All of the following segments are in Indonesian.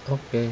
Oke,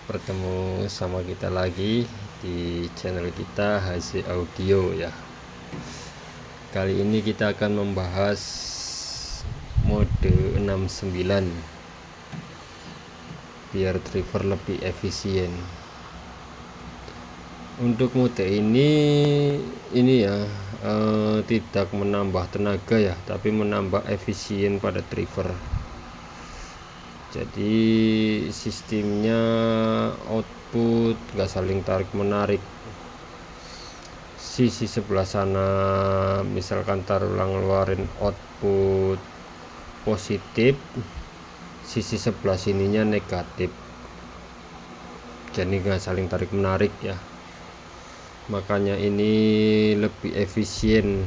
bertemu sama kita lagi di channel kita HZ Audio ya. Kali ini kita akan membahas mode 69 biar driver lebih efisien. Untuk mode ini ya tidak menambah tenaga ya, tapi menambah efisien pada driver. Jadi sistemnya output gak saling tarik menarik. Sisi sebelah sana misalkan taruhlah ngeluarin output positif, sisi sebelah sininya negatif, jadi gak saling tarik menarik ya. Makanya ini lebih efisien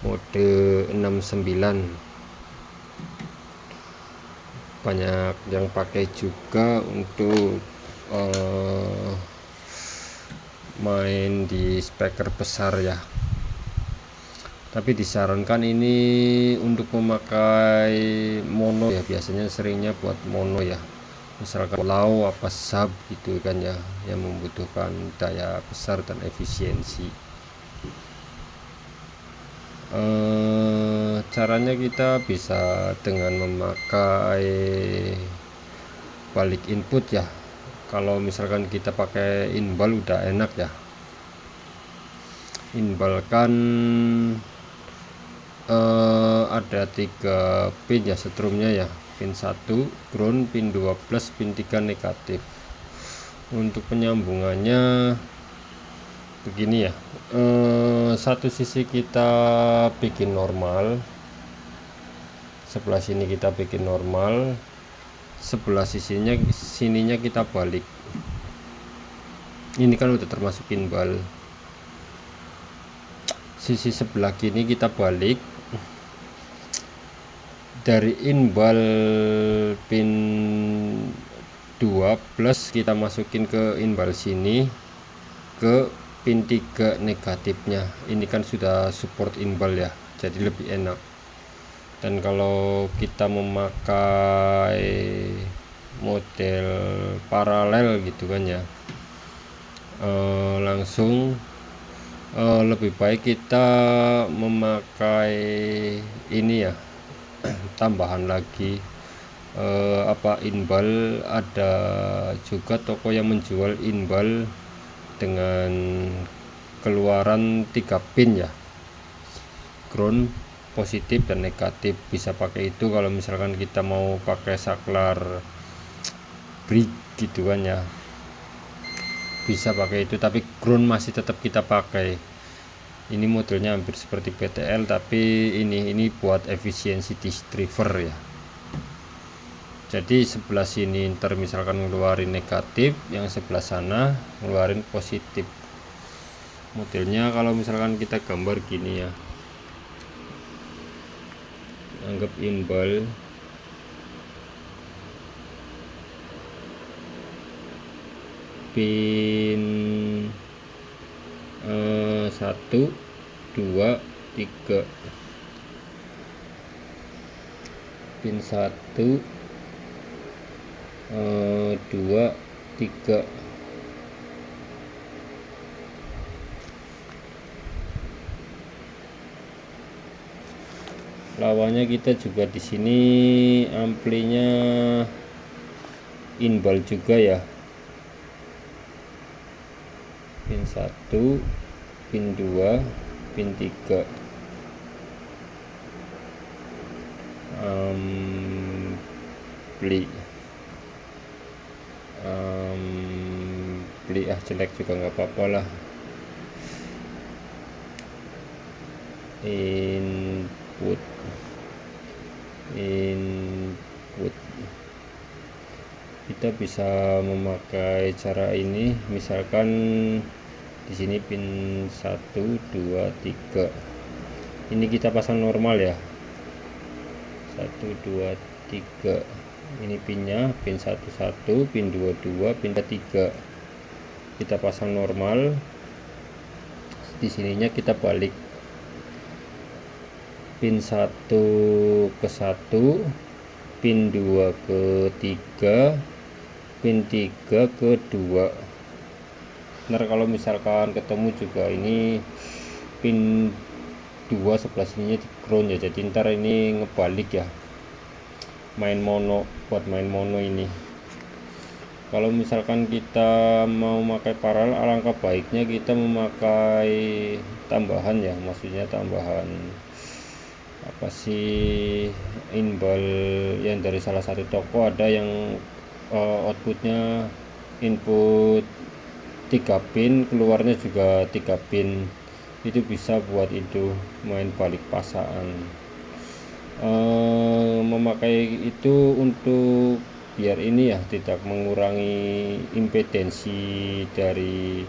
mode 69. Banyak yang pakai juga untuk main di speaker besar ya, tapi disarankan ini untuk memakai mono ya, biasanya seringnya buat mono ya, misalkan low apa sub gitu kan ya, yang membutuhkan daya besar dan efisiensi. Caranya kita bisa dengan memakai balik input ya. Kalau misalkan kita pakai inbal udah enak ya. Inbal kan ada 3 pin ya setrumnya ya, pin 1 ground, pin 2 plus, pin 3 negatif. Untuk penyambungannya begini ya, satu sisi kita bikin normal, sebelah sini kita bikin normal, sebelah sininya kita balik. Ini kan udah termasuk inbal. Sisi sebelah kiri kita balik, dari inbal pin 2 plus kita masukin ke inbal sini ke pin 3 negatifnya. Ini kan sudah support inbal ya, jadi lebih enak. Dan kalau kita memakai model paralel gitu kan ya, langsung lebih baik kita memakai ini ya, tambahan lagi inbal. Ada juga toko yang menjual inbal dengan keluaran 3 pin ya, ground, positif dan negatif. Bisa pakai itu kalau misalkan kita mau pakai saklar brick gitu kan ya, bisa pakai itu, tapi ground masih tetap kita pakai. Ini modelnya hampir seperti PTL, tapi ini buat efisiensi driver ya. Jadi sebelah sini ntar misalkan ngeluarin negatif, yang sebelah sana ngeluarin positif. Modelnya kalau misalkan kita gambar gini ya, anggap inbal pin 1 2 3, pin 1 2 3. Lawannya kita juga di sini amplinya inbal juga ya, pin 1, pin 2, pin 3. Beli jelek juga nggak apa-apa lah. Input kita bisa memakai cara ini, misalkan di sini pin 1 2 3 ini kita pasang normal ya, 1 2 3. Ini pinnya pin 1 1, pin 2 2, pin 3 kita pasang normal. Di sininya kita balik pin 1 ke 1, pin 2 ke 3, pin 3 ke 2. Ntar kalau misalkan ketemu juga ini pin 2 sebelah sininya di ground ya, jadi ntar ini ngebalik ya, main mono, buat main mono ini. Kalau misalkan kita mau pakai paralel, alangkah baiknya kita memakai tambahan ya, maksudnya tambahan apa sih, inbal yang dari salah satu toko ada yang outputnya input 3 pin, keluarnya juga 3 pin. Itu bisa buat itu main balik pasaan. Memakai itu untuk biar ini ya, tidak mengurangi impedensi dari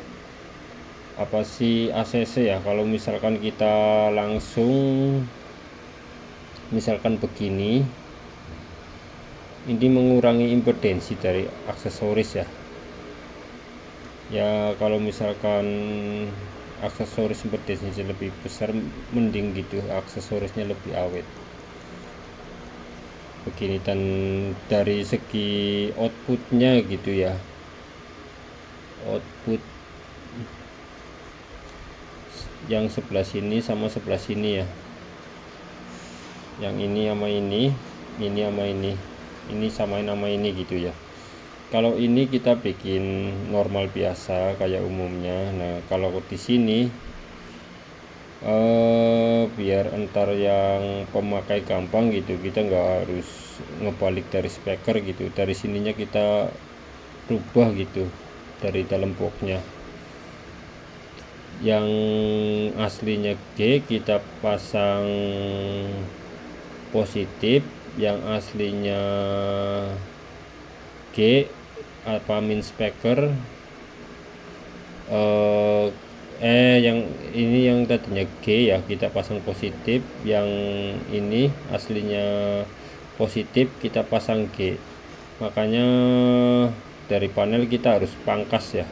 apa sih, ACC ya. Kalau misalkan kita langsung misalkan begini, ini mengurangi impedensi dari aksesoris ya. Ya kalau misalkan aksesoris impedensi lebih besar, mending gitu aksesorisnya lebih awet begini. Dan dari segi outputnya gitu ya, output yang sebelah sini sama sebelah sini ya, yang ini sama ini sama ini samain sama ini gitu ya. Kalau ini kita bikin normal biasa kayak umumnya. Nah kalau di sini biar entar yang pemakai gampang gitu, kita nggak harus ngebalik dari speaker gitu, dari sininya kita rubah gitu dari dalam boxnya. Yang aslinya G kita pasang positif, yang aslinya G apa min speaker yang ini yang tadinya G ya kita pasang positif, yang ini aslinya positif kita pasang G. Makanya dari panel kita harus pangkas ya,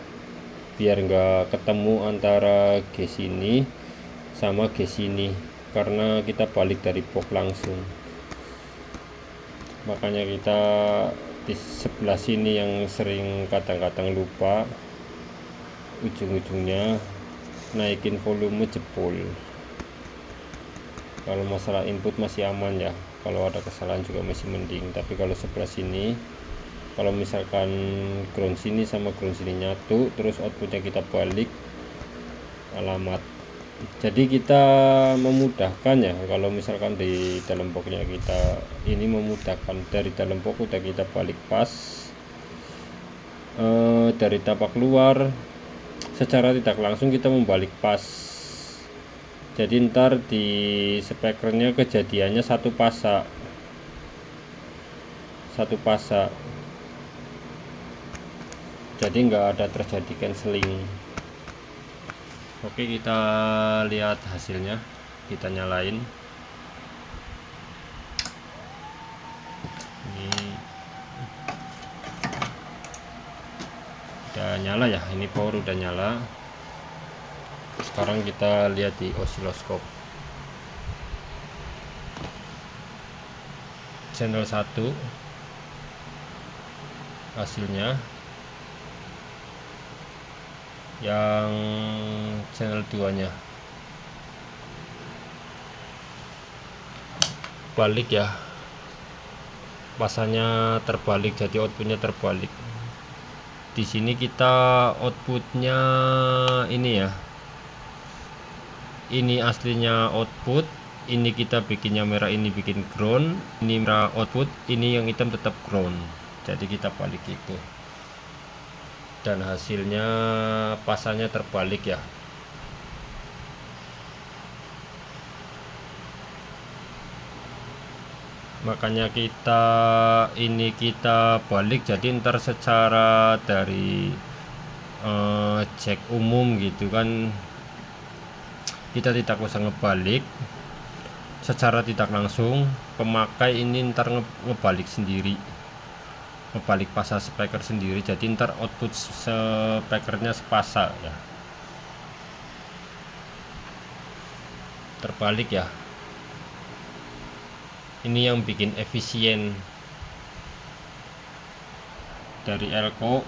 biar enggak ketemu antara G sini sama G sini, karena kita balik dari box langsung. Makanya kita di sebelah sini yang sering kadang-kadang lupa, ujung-ujungnya naikin volume jebol. Kalau masalah input masih aman ya, kalau ada kesalahan juga masih mending. Tapi kalau sebelah sini, kalau misalkan ground sini sama ground sini nyatu, terus outputnya kita balik, alamat. Jadi kita memudahkan ya, kalau misalkan di dalam boxnya kita ini memudahkan, dari dalam box udah kita balik pas, dari tapak luar secara tidak langsung kita membalik pas. Jadi ntar di speakernya kejadiannya satu pasak, jadi nggak ada terjadi cancelling. Oke, kita lihat hasilnya, kita nyalain. Ini udah nyala ya, ini power udah nyala. Sekarang kita lihat di osiloskop. Channel 1 hasilnya, yang channel 2 nya balik ya, pasannya terbalik, jadi outputnya terbalik. Di sini kita outputnya ini ya, ini aslinya output, ini kita bikinnya merah, ini bikin ground, ini merah output, ini yang hitam tetap ground, jadi kita balik itu. Dan hasilnya pasannya terbalik ya. Makanya kita balik, jadi ntar secara dari jack umum gitu kan, kita tidak usah ngebalik. Secara tidak langsung pemakai ini ntar ngebalik sendiri, ngebalik pasang speaker sendiri, jadi ntar output speakernya sepasa ya, terbalik ya. Ini yang bikin efisien dari Elko.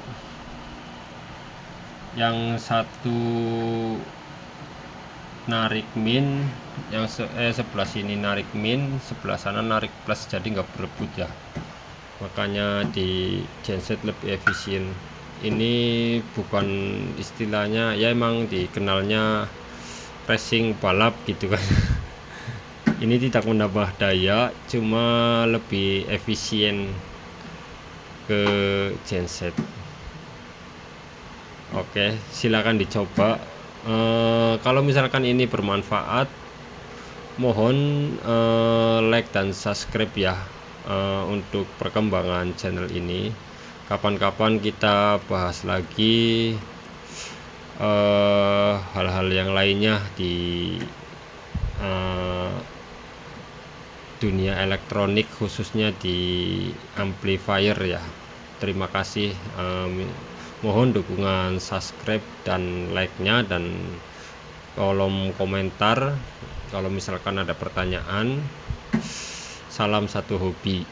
Yang satu narik min, yang sebelah sini narik min, sebelah sana narik plus, jadi nggak berebut ya, makanya di genset lebih efisien. Ini bukan istilahnya ya, emang dikenalnya racing balap gitu kan. Ini tidak menambah daya, cuma lebih efisien ke genset. Oke, silakan dicoba. Kalau misalkan ini bermanfaat, mohon like dan subscribe ya, untuk perkembangan channel ini. Kapan-kapan kita bahas lagi hal-hal yang lainnya di dunia elektronik, khususnya di amplifier ya. Terima kasih. Mohon dukungan subscribe dan like-nya, dan kolom komentar kalau misalkan ada pertanyaan. Salam satu hobi.